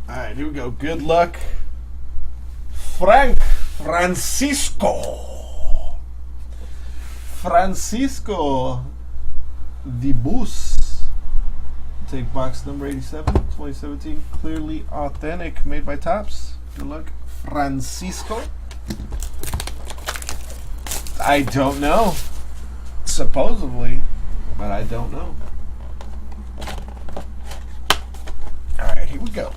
All right, here we go. Good luck, Francisco thebus. Take box number 87, 2017. Clearly authentic, made by Topps. Good luck, Francisco. I don't know. Supposedly, but I don't know. All right, here we go.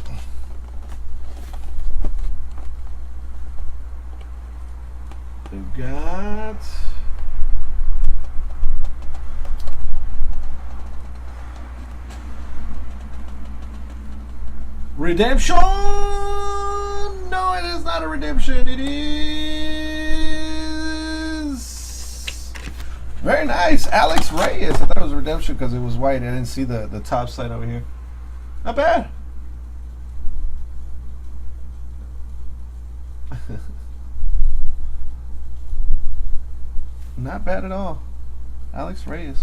We've got redemption. No, it is not a redemption. It is very nice. Alex Reyes. I thought it was a redemption because it was white. I didn't see the top side over here. Not bad. Not bad at all. Alex Reyes.